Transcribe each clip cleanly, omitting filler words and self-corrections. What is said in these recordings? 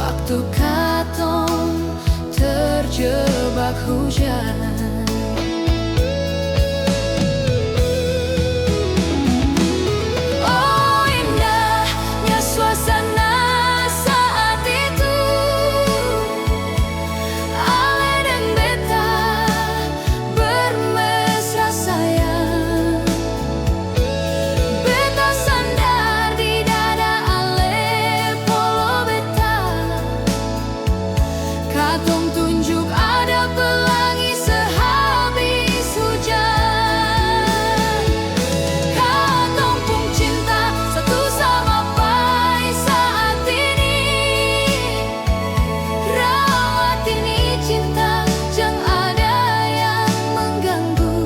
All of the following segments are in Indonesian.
Waktu katong terjebak hujan, oh indahnya suasana saat itu. Ale dan beta bermesra sayang. Beta sandar di dada ale polo beta. Katong tunjuk ada pelangi sehabis hujan. Katong pun cinta satu sama pai saat ini. Rawat ini cinta, jangan ada yang mengganggu.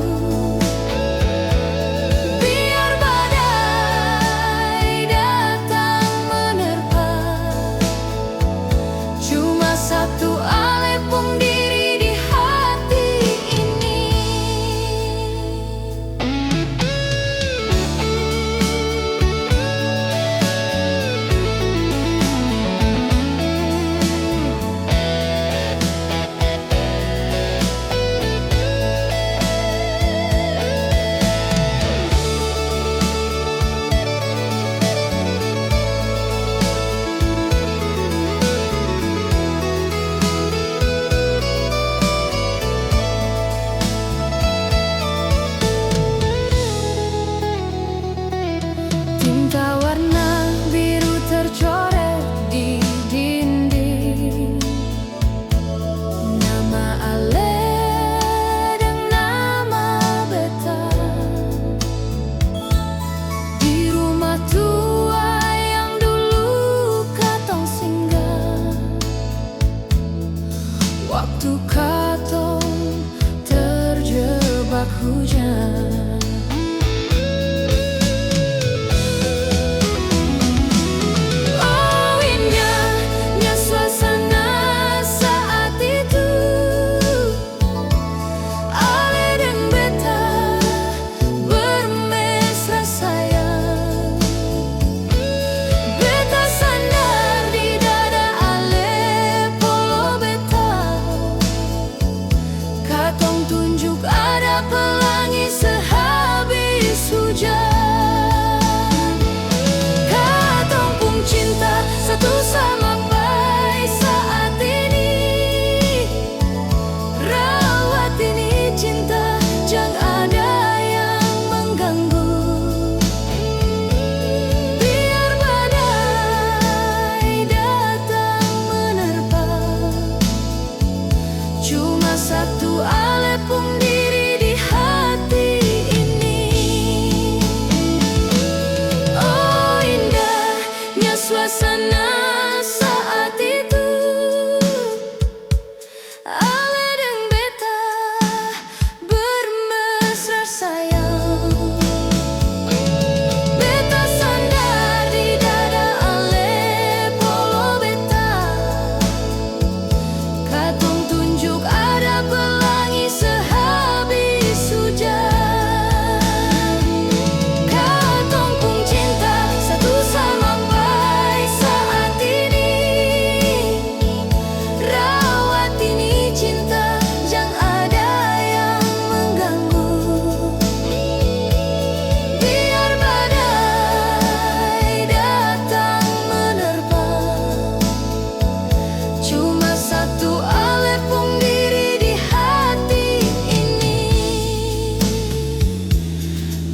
Biar badai datang menerpa, cuma satu ale pun diri di hati ini. Tinta warna biru tercoret di dinding. Nama ale dan nama beta di rumah tua yang dulu katong singgah. Waktu katong terjebak hujan. Oh indahnya suasana saat itu. Ale dan beta bermesra sayang. Beta sandar di dada ale polo beta. Katong tunjuk ada pelangi sehabis hujan. Katong pun cinta satu sama pai saat ini. Rawat ini cinta, jangan ada yang mengganggu. Biar badai datang menerpa, cuma satu ale pun diri di hati ini. Oh indahnya suasana saat itu. Ale dan beta bermesra sayang. Beta sandar di dada ale polo beta. Katong tunjuk ada pelangi sehabis hujan. Katong pun cinta satu sama pai saat ini. Rawat ini cinta, jangan ada yang mengganggu. Biar badai datang menerpa, cuma satu ale pun diri di hati ini.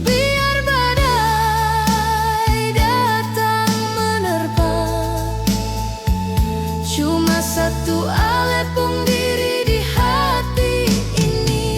Biar badai datang menerpa, cuma satu ale pun diri di hati ini.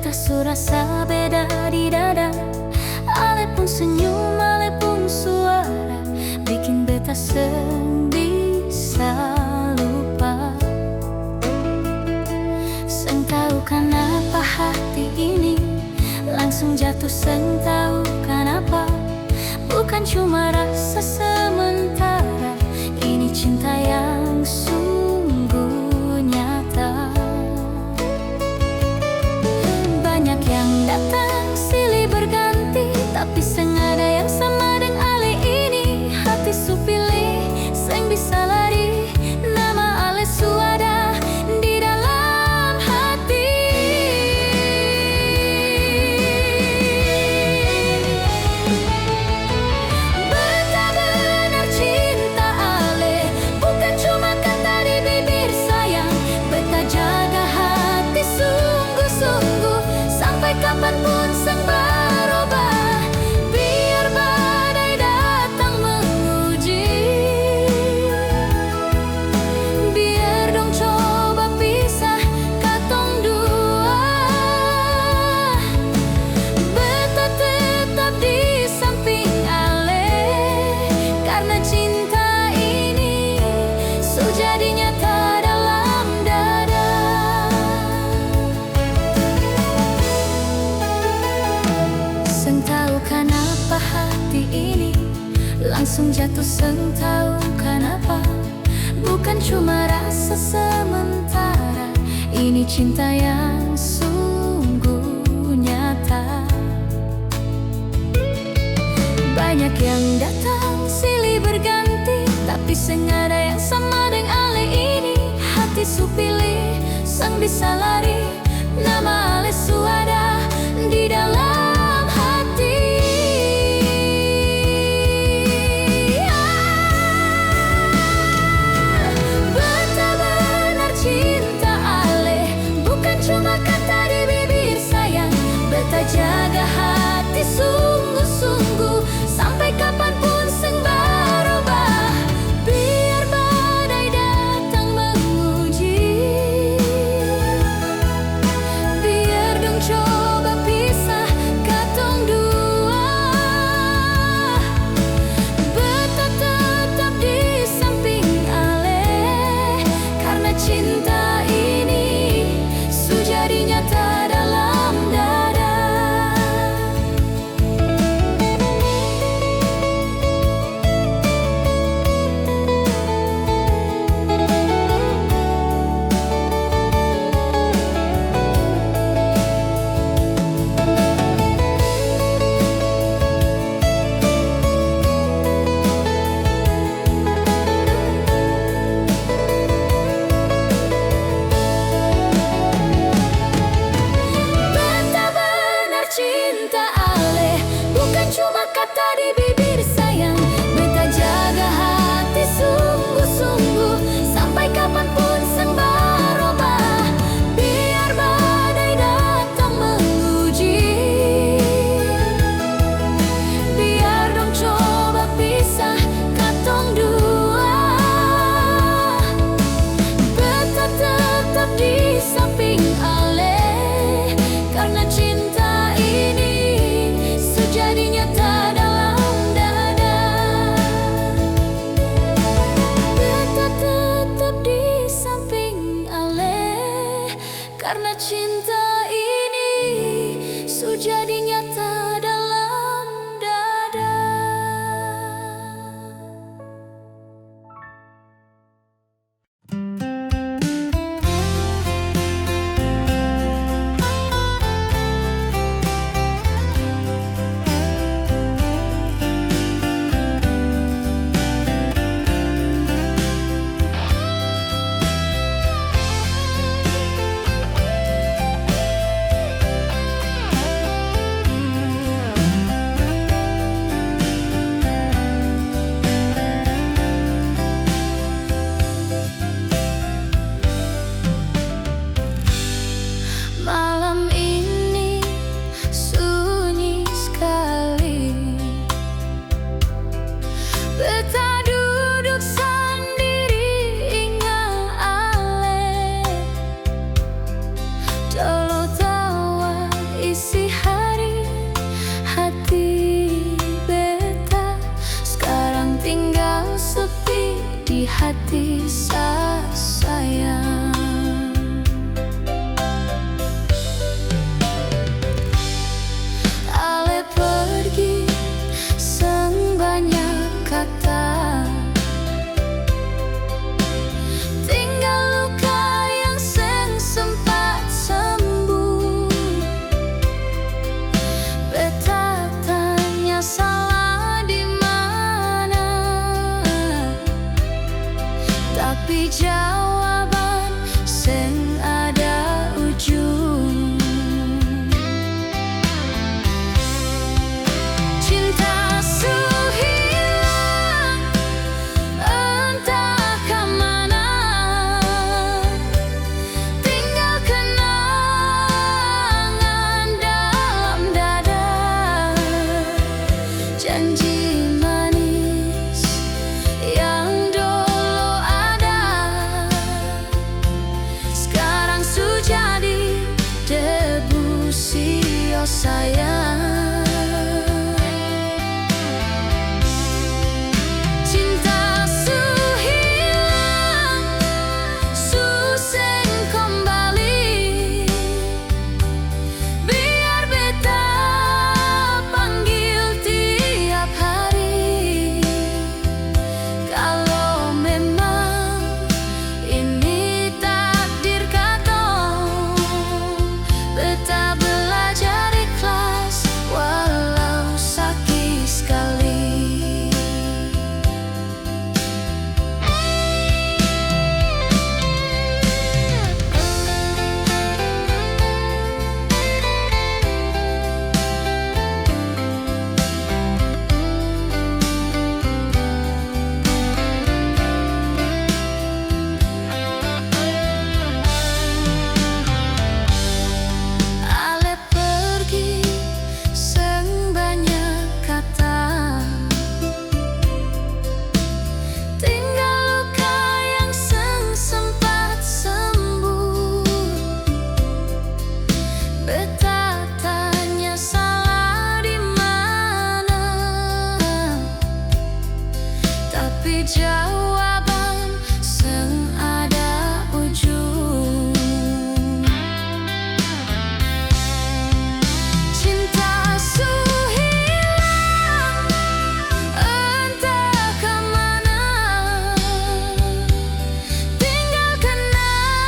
beta surasa beda di dada. Ale pun senyum, ale pun suara, bikin beta seng bisa lupa. Seng tahu kenapa hati ini langsung jatuh, seng tahu kenapa. Bukan cuma rasa sementara, ini cinta yang sungguh nyata. Banyak yang datang silih berganti, tapi seng ada yang sama dengan ale ini. Hati su pilih, seng bisa lari, nama ale su ada di dalam hati. Beta benar cinta ale, bukan cuma kata di bibir sayang. Beta jaga hati sungguh-sungguh, sampai kapanpun seng berubah. Biar badai datang menguji, biar dong coba pisah katong dua. Beta tetap di samping ale, karena cinta ini su jadi nyata dalam dada. Seng tahu kenapa hati ini langsung jatuh, seng tahu kenapa. Bukan cuma rasa sementara, ini cinta yang sungguh nyata. Banyak yang datang silih berganti, tapi seng ada yang sama dengan ale ini. Hati su pilih, seng bisa lari, nama ale su ada di dalam hati. Beta benar cinta ale, bukan cuma kata di bibir sayang. Beta jaga hati sungguh-sungguh, sampai kapanpun seng berubah. Biar badai datang menguji, biar dong coba pisah katong dua. Beta tetap di samping ale, karena cinta ini su jadi nyata dalam dada. Beta benar cinta ale, bukan cuma kata di bibir sayang. Beta jaga hati sungguh-sungguh, sampai kapanpun seng berubah. Biar badai datang menguji, biar dong coba pisah katong dua. Beta tetap di samping ale, karena cinta ini su jadi nyata dalam dada. Beta tetap di samping ale, karena cinta ini su jadi nyata dalam dada. sayang. Cinta su hilang, su seng kembali. Biar beta panggil tiap hari. Kalau memang ini takdir katong, beta belajar ikhlas walau sakit sekali. Ale pergi seng banyak kata, tinggal luka yang seng sempat sembuh. Beta tanya salah di mana, tapi jawaban seng ada ujung. Cinta su hilang, entah kemana. Tinggal kenangan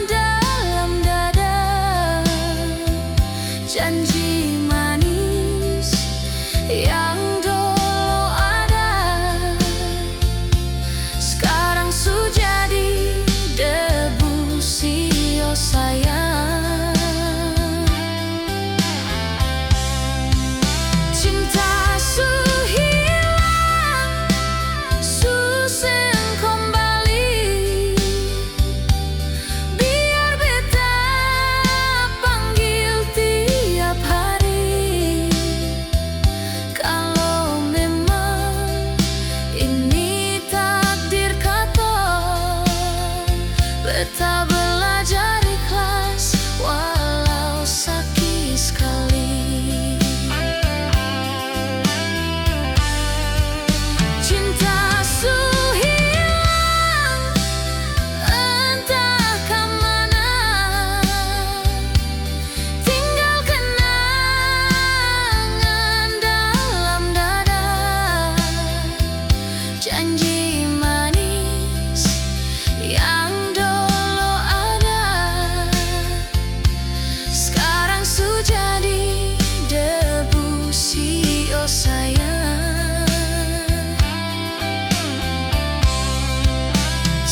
dalam dada. Janji manis yang dulu ada, sekarang su jadi debu sio sayang. Cinta su hilang, su seng kembali. Biar beta panggil tiap hari. Kalau memang ini takdir katong, beta belajar ikhlas walau sakit sekali. Cinta su hilang, entah kemana. Tinggal kenangan dalam dada. Janji manis yang dulu ada, sekarang su jadi debu sio sayang.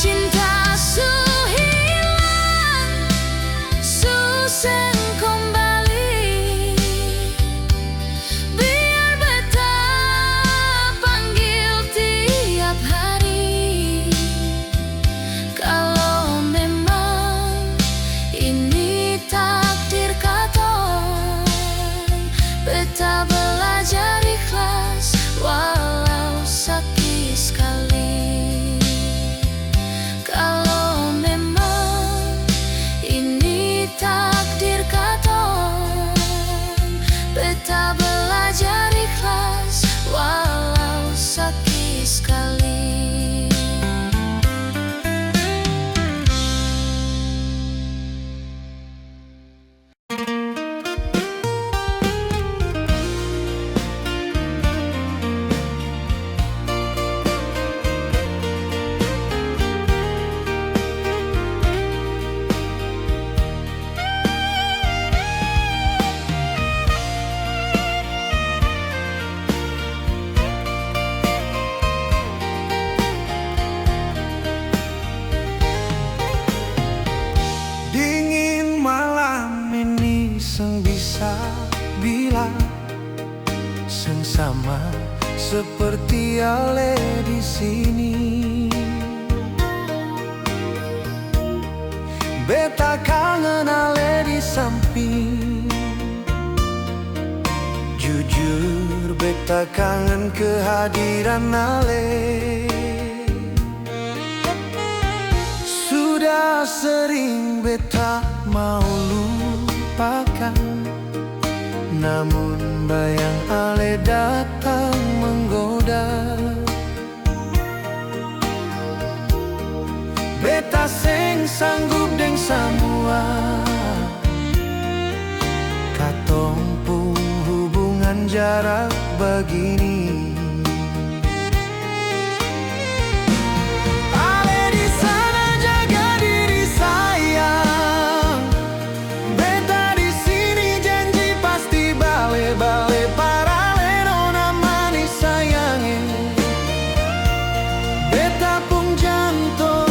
Cinta su hilang, su seng kembali. Biar beta panggil tiap hari. Kalau memang ini takdir katong, beta belajar ikhlas walau sakit sekali. Kalau memang ini takdir katong, beta belajar ikhlas walau sakit sekali. Dingin malam ini seng bisa bilang sengsama seperti ale di sini. Beta kangen ale di samping. Jujur beta kangen kehadiran ale. Sudah sering beta mau lupa, lupakan. Namun bayang ale datang menggoda. Beta seng sanggup deng samua, katong pun hubungan jarak begini. Ale di sana jaga diri sayang, beta di sini janji pasti bale-bale parale nona manis sayange. Beta pun jantung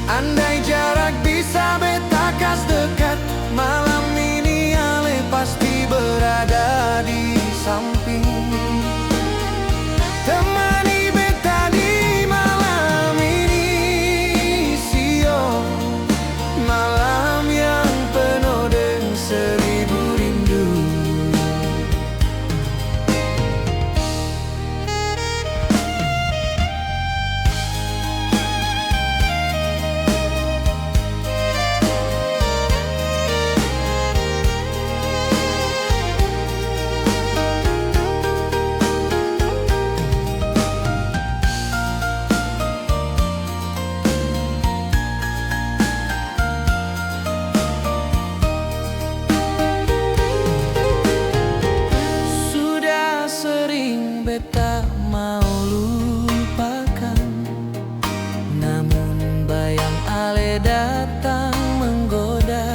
andai jarak bisa beta kas dekat, malam ini ale pasti berada di samping. Temani beta di malam ini, sio malam yang penuh dengan seribu rindu. Beta mau lupakan, namun bayang ale datang menggoda.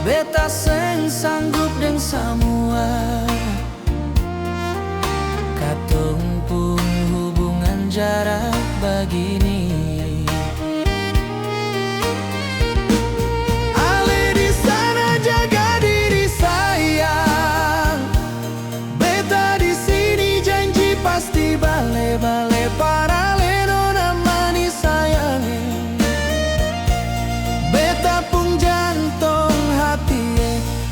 Beta seng sanggup deng samua, katong pun hubungan jarak begini. Pasti bale-bale parale nona manis sayange. Beta pun jantung hati,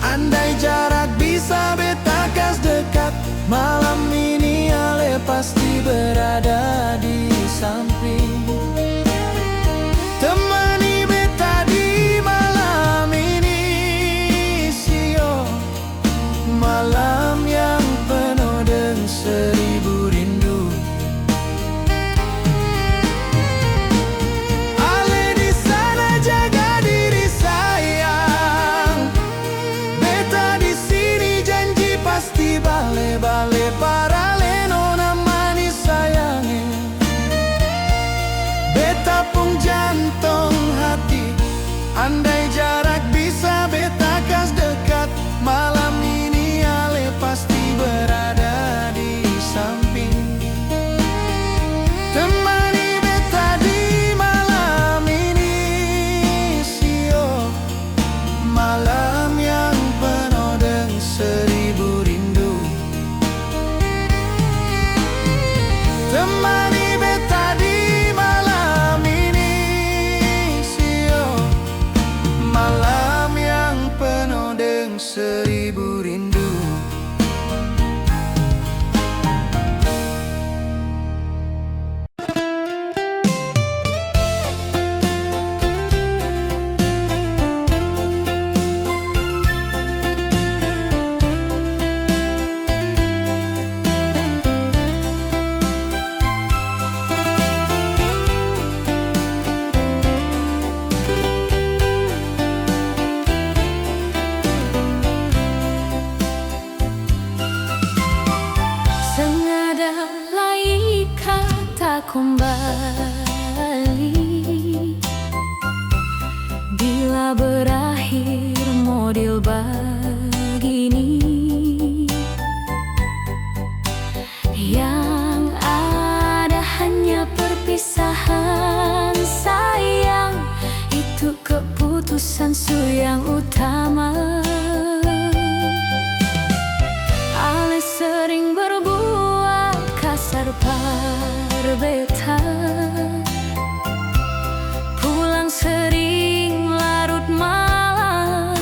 andai jarak bisa beta kas dekat, malam ini ale pasti berada di samping. Temani beta di malam ini, sio malam yang penuh dengan seribu rindu. Ale di sana jaga diri sayang, beta di sini janji pasti bale-bale parale nona manis sayange. Beta pun jantung hati, andai jarak bisa beta kas dekat, malam ini ale pasti berada di samping. Temani beta di malam ini, sio malam yang penuh dengan seribu rindu. Temani beta di malam ini, sio malam yang penuh dengan seribu rindu. Kembali bila berakhir model begini, yang ada hanya perpisahan sayang, itu keputusan yang utama. Ale sering berbuat kasar beta, pulang sering larut malam.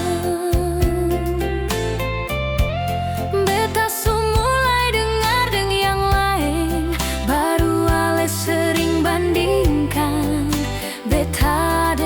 Beta mulai dengar dengan yang lain, baru ale sering bandingkan beta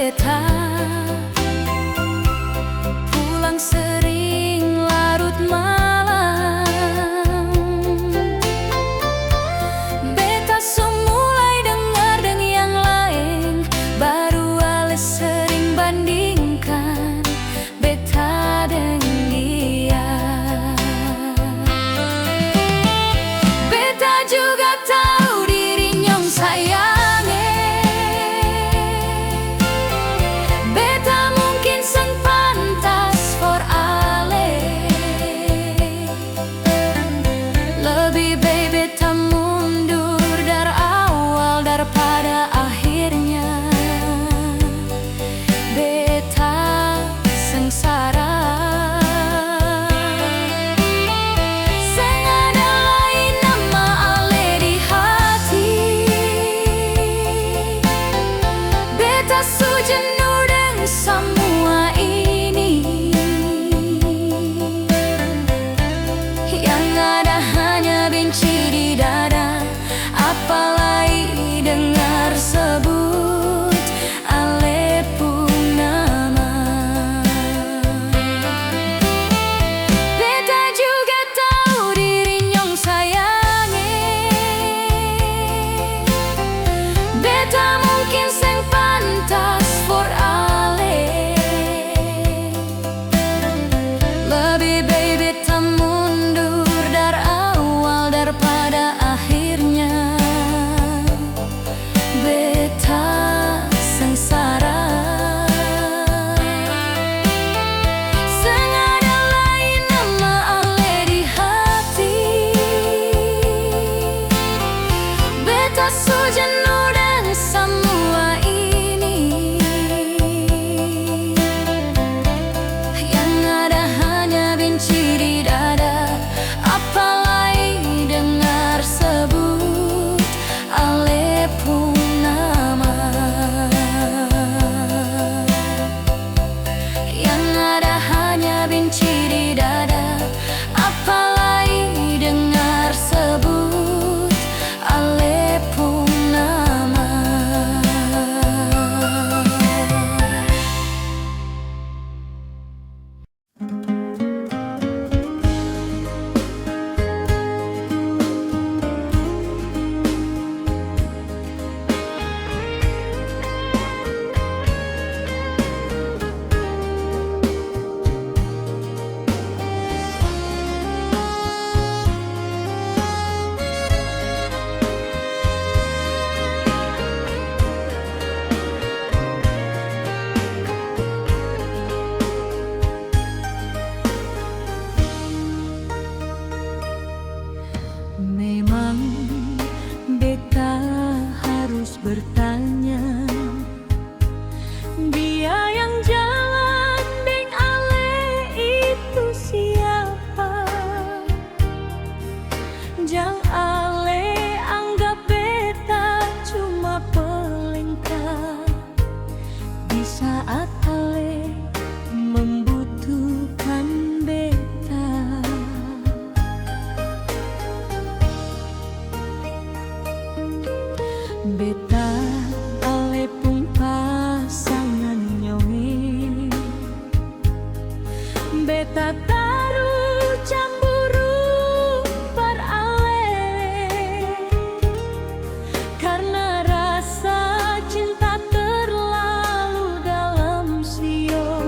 beta pulang sering larut malam. Beta semulai dengar dengan yang lain, baru ale sering bandingkan beta dengan dia. Beta juga tahu diri nyong sayange. Beta mungkin seng pantas for ale. Lebih baik beta mundur dari awal daripada akhirnya beta sengsara. Seng ada lain nama ale di hati. Beta su jenuh dengan semua ini. Yang ada hanya benci di dada, apalagi dengar sebut ale pun nama. Beta juga tahu diri nyong sayange. Beta mungkin seng pantas for ale. Lebih baik beta mundur dari awal daripada akhirnya beta sengsara. Seng ada lain nama ale di hati. Beta su jenuh dengan semua ini. Yang ada hanya benci di dada, apalagi dengar sebut ale pun nama. Yang ada hanya benci di dada, apalagi dengar sebut ale pun nama. Memang beta harus bertanya, dia yang jalan deng ale itu siapa? Jang ale anggap beta cuma pelengkap di saat ale membutuhkan beta. Beta ale pun pasangan nyonge. Beta taruh cemburu par ale, karena rasa cinta terlalu dalam sio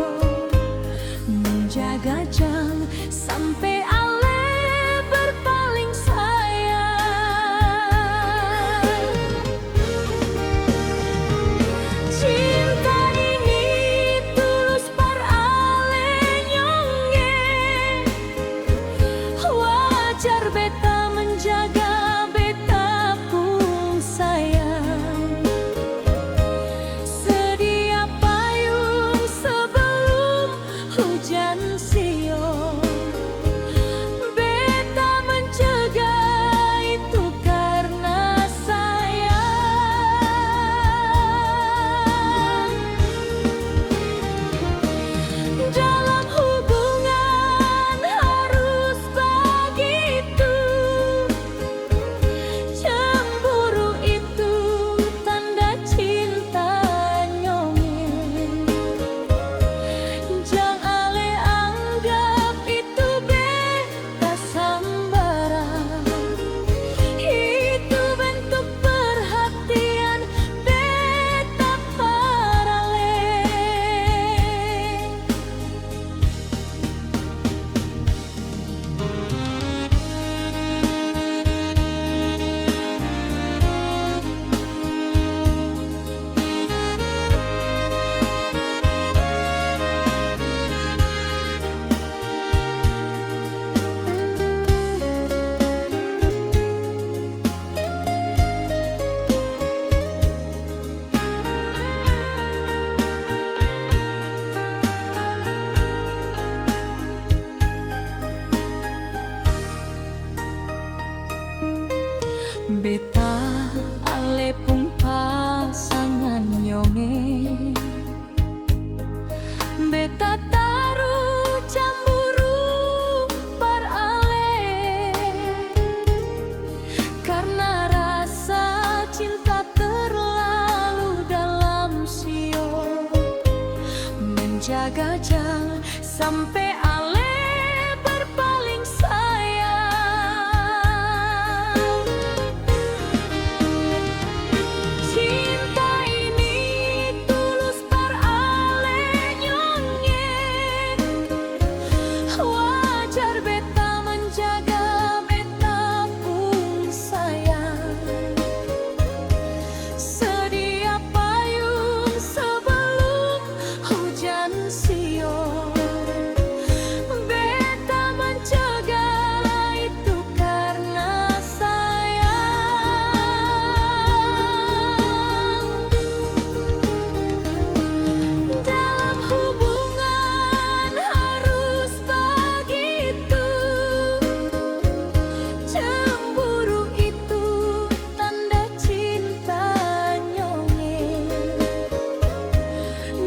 menjaga jang sampai ale berpaling sayang. menjaga jangan sampai ale berpaling sayang. Cinta ini tulus par ale nyonge, wajar beta menjaga beta pun sayang. Sedia payung sebelum hujan siung, beta mencegah itu karena sayang. Dalam hubungan harus begitu, cemburu itu tanda cinta nyongeng.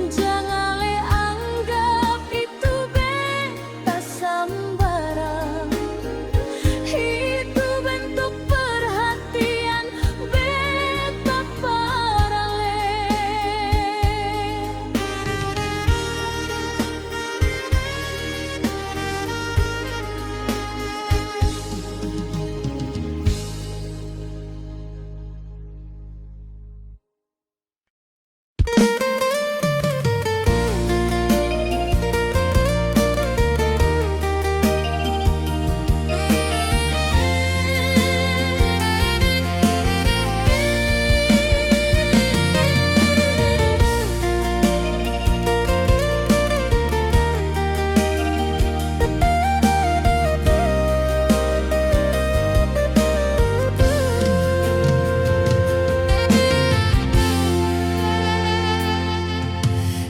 Jangan le anggap itu beta sambarang, itu bentuk perhatian beta parale.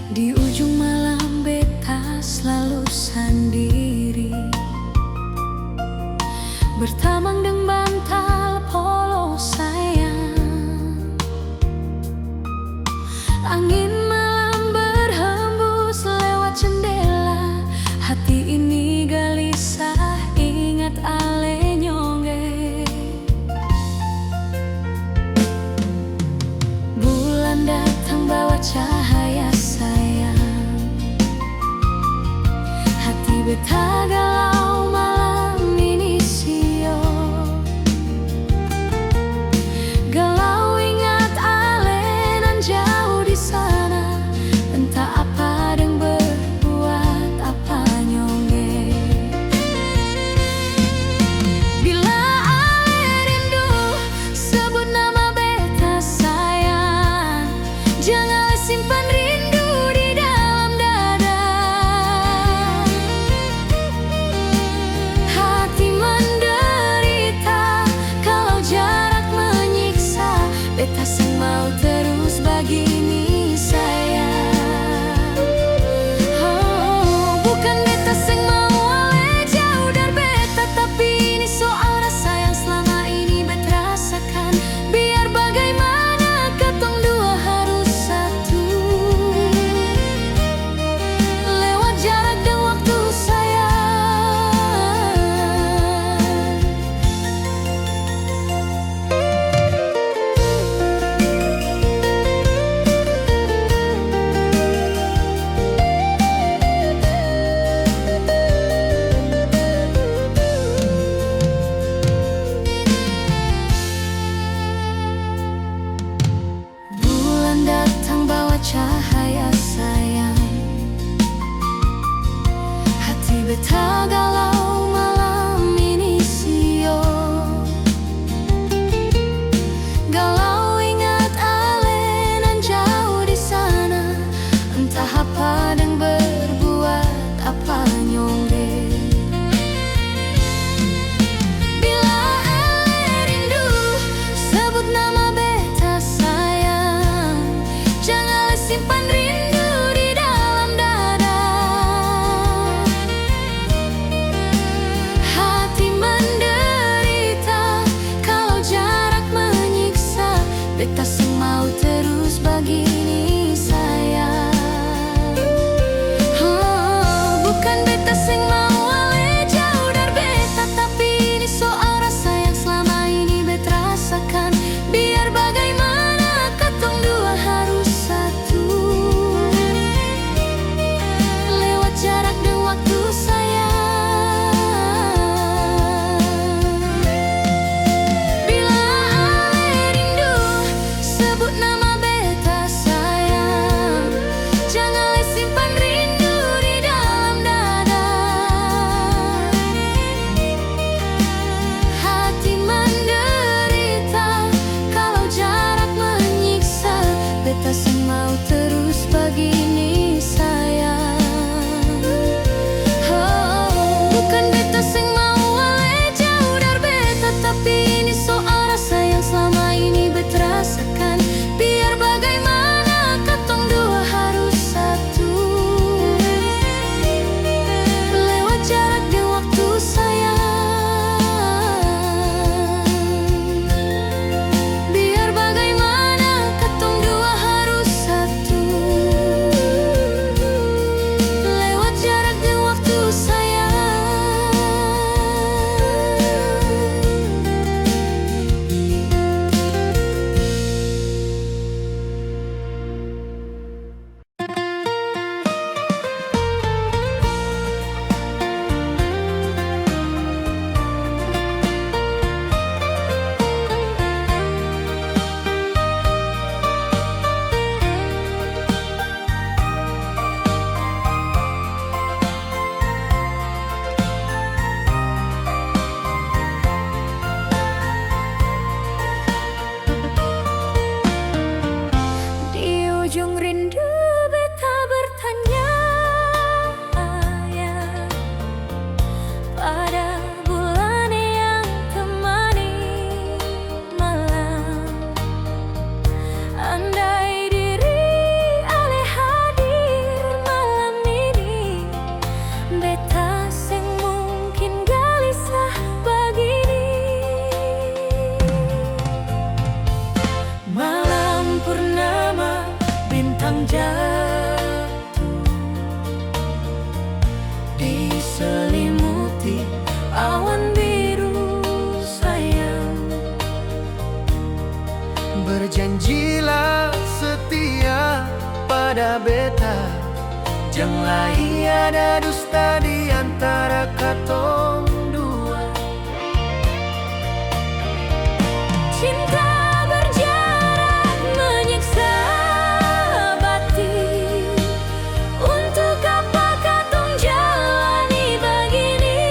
Di ujung malam beta selalu sendiri, bertamang dengan bantal polo sayang. Angin malam berhembus lewat jendela, hati ini gelisah ingat ale nyongge. Bulan datang bawa cahaya sayang, hati beta galau malam ini sio. Galau ingat ale nan jauh di sana, entah apa deng berbuat apa nyongge. Bila ale rindu sebut nama beta sayang, jangan simpan rindu di dalam dada. Hati menderita kalau jarak menyiksa, beta sing mau terus begini sayang. Oh, bukan beta sing mau ale jauh dari beta, tapi ini soal rasa yang selama ini beta rasakan. Biar bagaimana katong dua harus satu, lewat jarak dan waktu sayang. Bulan datang bawa cahaya sayang, hati beta galau malam ini sio. Galau ingat ale nan jauh di sana, entah apa dan berbuat apa nyongge. Bila ale rindu sebut nama beta sayang, jangan simpan rindu di dalam dada. Hati menderita kalau jarak menyiksa, beta sing mau terus begini sayang. Oh, bukan beta sing mau ale jauh dari beta, tapi ini soal rasa yang selama ini beta rasakan. Biar bagaimana katong dua harus satu, bintang jatuh, diselimuti awan biru sayang. Berjanjilah setia pada beta, janganlah ada dusta di antara katong dua. Cinta berjarak menyiksa batin, untuk apa katong jalani begini?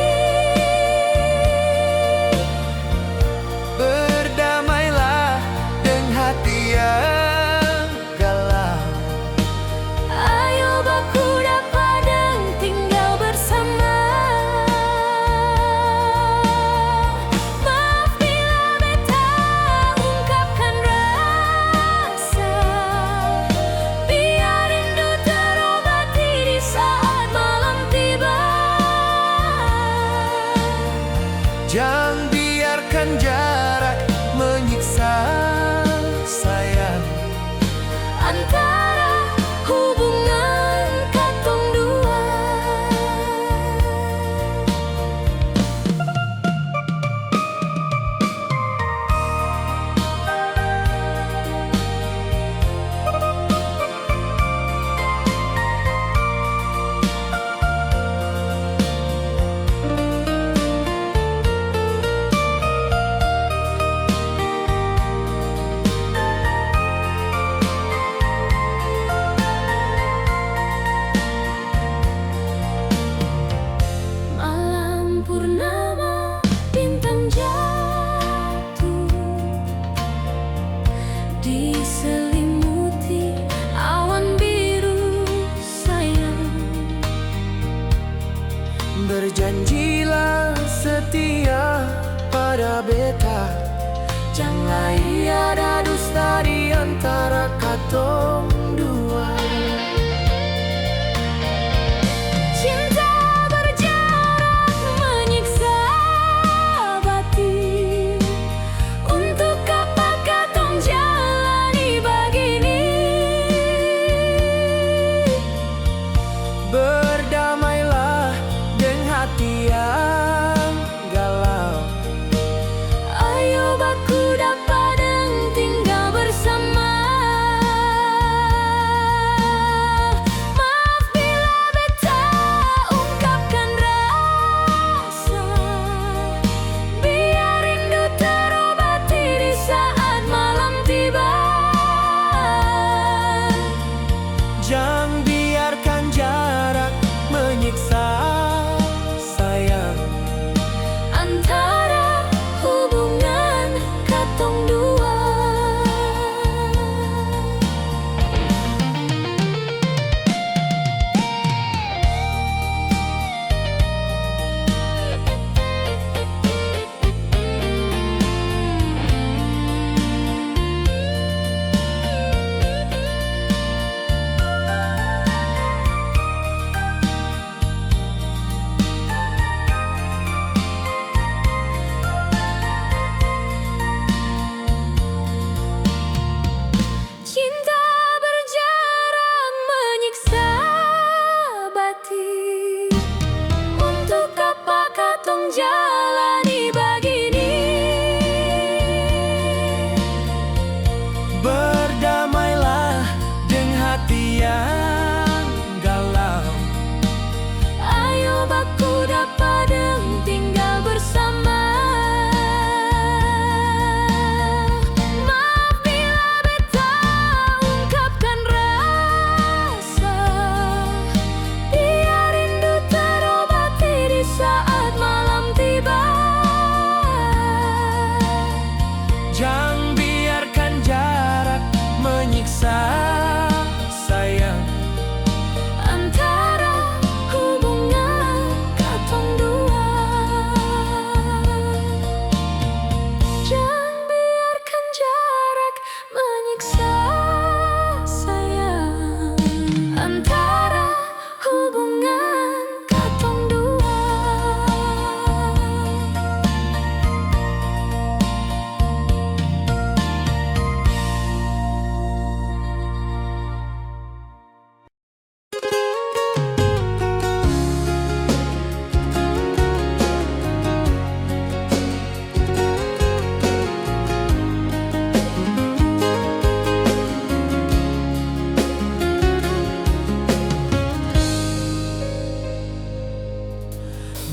Berdamailah dengan hati yang galau, Ayo baku dapat dan tinggal bersama. Maaf bila beta ungkapkan rasa, biar rindu terobati di saat malam tiba. jangan biarkan jarak menyiksa sayang. Antara hubungan katong dua, malam purnama bintang jatuh, diselimuti awan biru sayang. Berjanjilah setia pada beta, janganlah ada dusta di antara katong dua. Cinta berjarak menyiksa batin, untuk apa katong jalani begini? Berdamailah dengan hati yang galau, Ayo baku dapat dan tinggal bersama.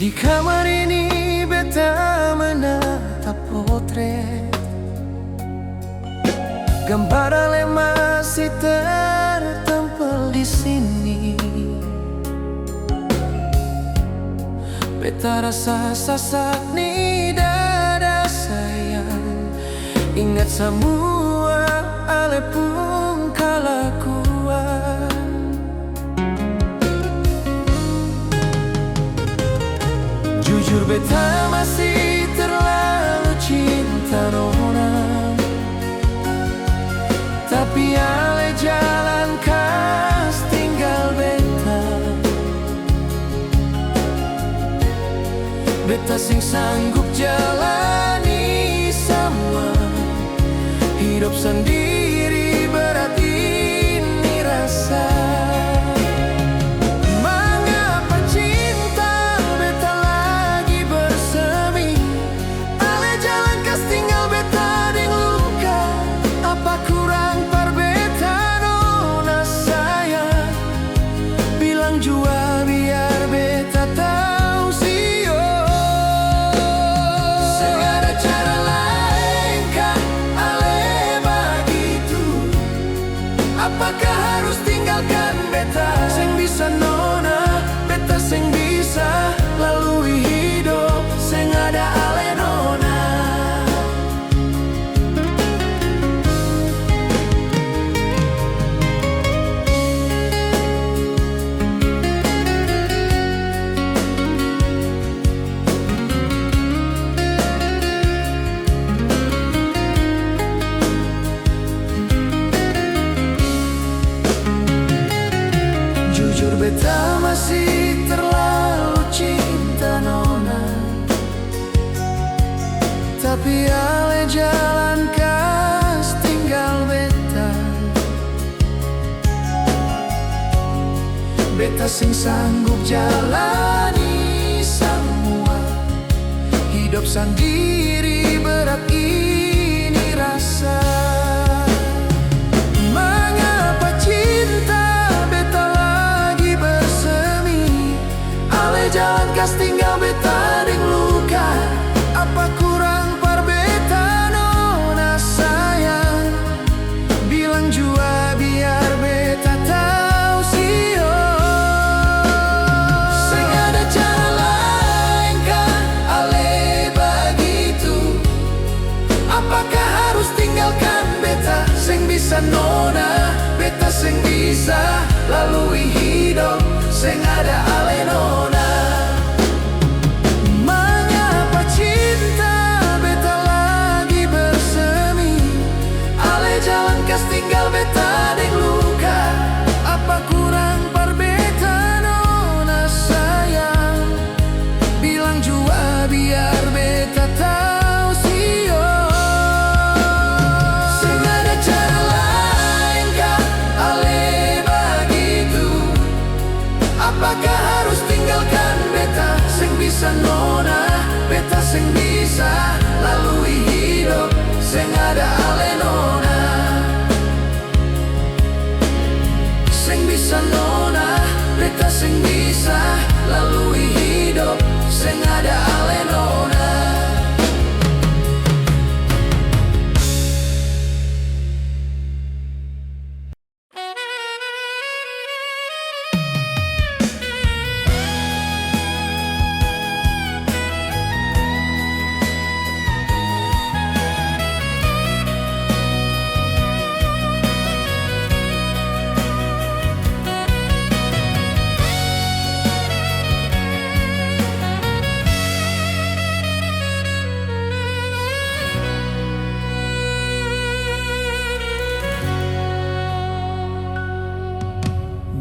Di kamar ini beta menatap potret gambar Ale masih tertempel di sini. Beta rasa sasak nih dada sayang, ingat semua Ale pun kalakuan. Jujur beta masih terlalu cinta nona, tapi Ale jalan kas tinggal beta. Beta sing sanggup jalani semua, hidup sendiri berat ini rasa. Mengapa cinta beta lagi bersemi? Ale jalan kas tinggal beta deng luka. Apa kurang par beta nona sayang? Bilang jua biar beta tahu sio. Segala cara lain kah Ale begitu? Apakah harus tinggalkan beta? Sing bisa nona, beta sing bisa lalui hidup sing ada Ale nona. Jujur beta masih terlalu cinta nona, tapi Ale jalan kas tinggal beta. Beta sing sanggup jalani semua, hidup sendiri berat ini rasa. Mengapa cinta beta lagi bersemi? Ale jalan kas tinggal beta deng luka. Apa kurang par beta nona sayang? Bilang jua biar beta tahu sio. Sing ada cara lain kah Ale begitu? Apakah harus tinggalkan beta? Sing bisa nona, beta sing bisa lalui hidup sing ada Ale nona. Mengapa cinta beta lagi bersemi? Ale jalan kas tinggal beta deng luka. Apa kurang par beta nona sayang? Bilang jua biar beta tahu sio. Sing ada cara lain kah Ale begitu? Apakah harus tinggalkan beta? Sing bisa nona, beta sing bisa lalui hidup sing ada Ale nona. Sing bisa nona, beta sing bisa lalui hidup sing ada Ale nona.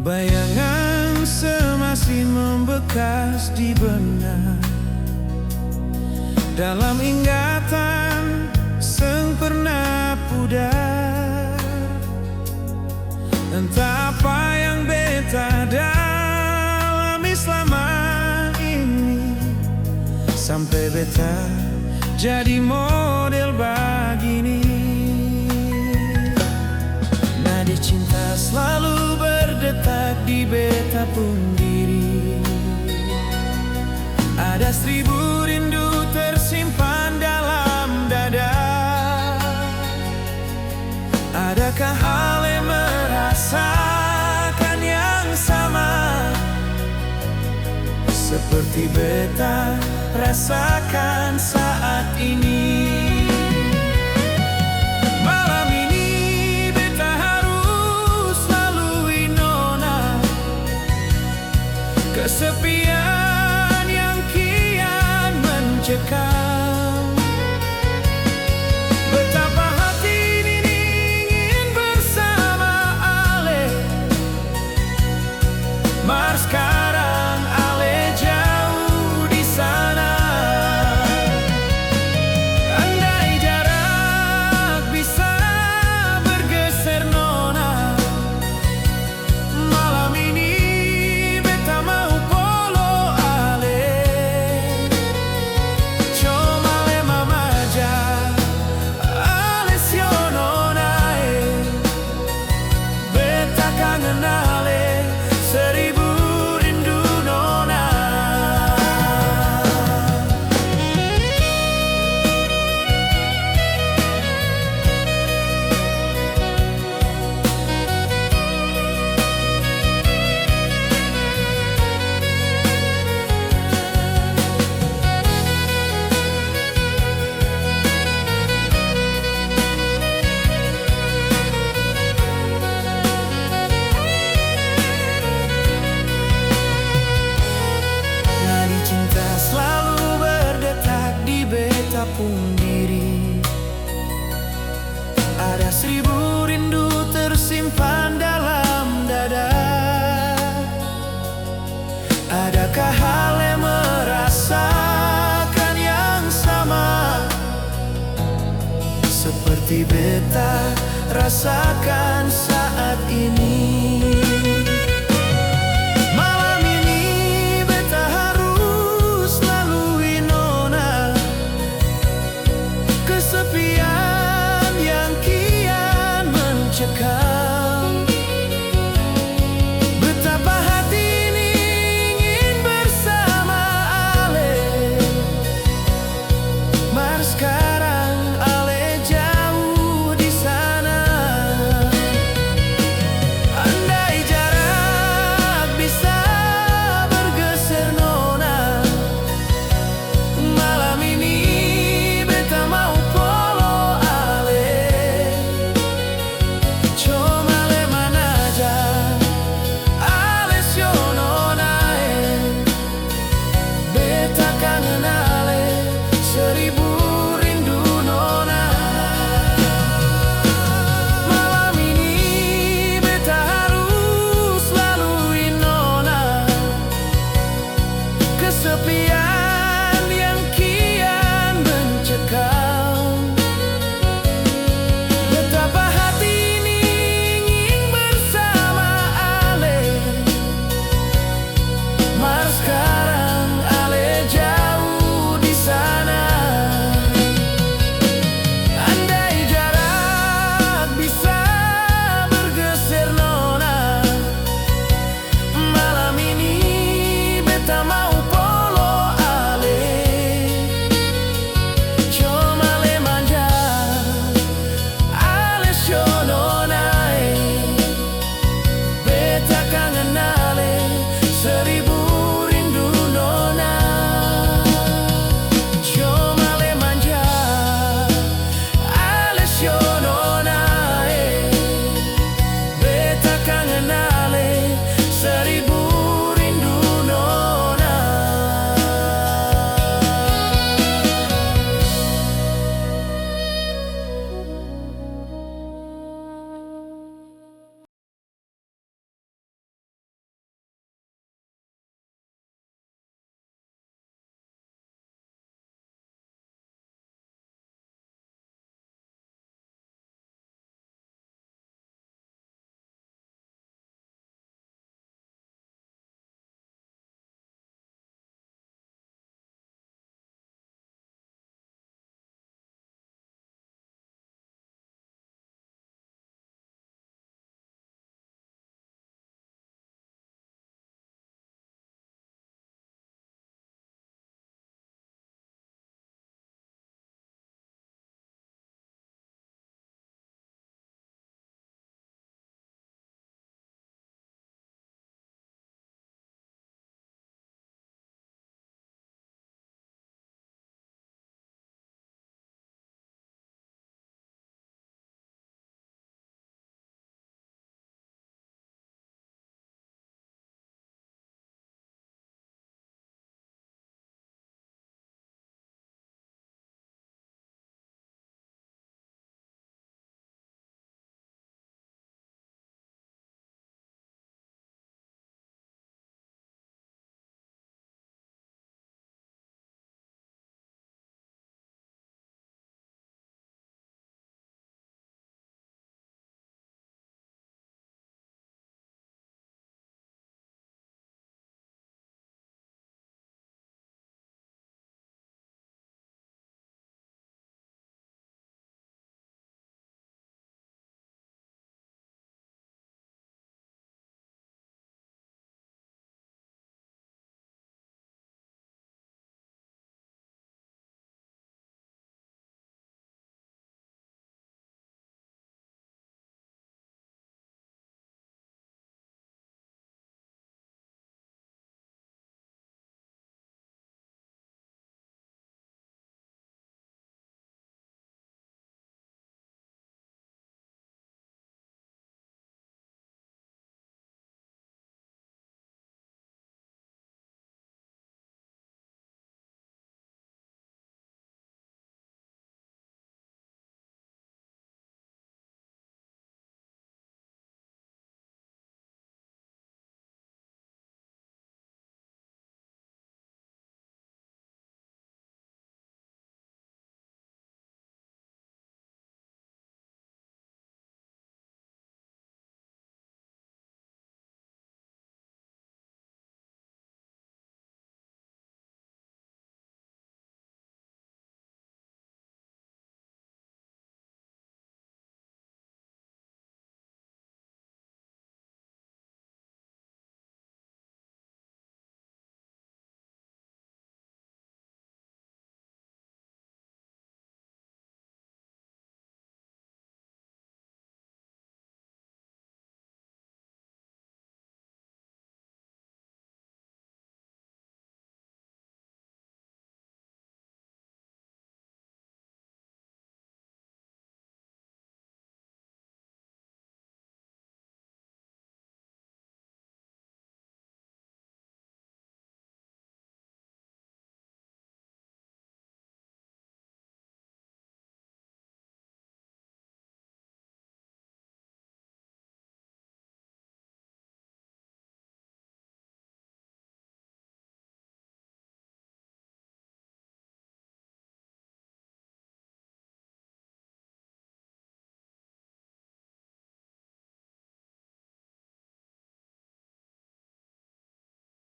Bayangan semakin membekas di benak, dalam ingatan seng pernah pudar. Entah apa yang beta dalami selama ini, sampai beta jadi model begini. Nadi cinta selalu berdetak di beta pun diri. Ada 1000 rindu tersimpan dalam dada. Adakah Ale merasakan yang sama seperti beta rasakan saat ini? Malam ini beta harus lalui nona kesepian yang kian mencekam. Betapa hati ini ingin bersama Ale, mar sekarang Ale jauh di sana. Andai jarak bisa bergeser nona, malam ini beta mau polo Ale. Cuma le mamaja Ale sio nona, beta kangen Ale, 1000 rindu nona. Nadi cinta selalu berdetak di beta pun diri. Ada 1000 rindu tersimpan dalam dada. Adakah Ale merasakan yang sama seperti beta rasakan saat ini?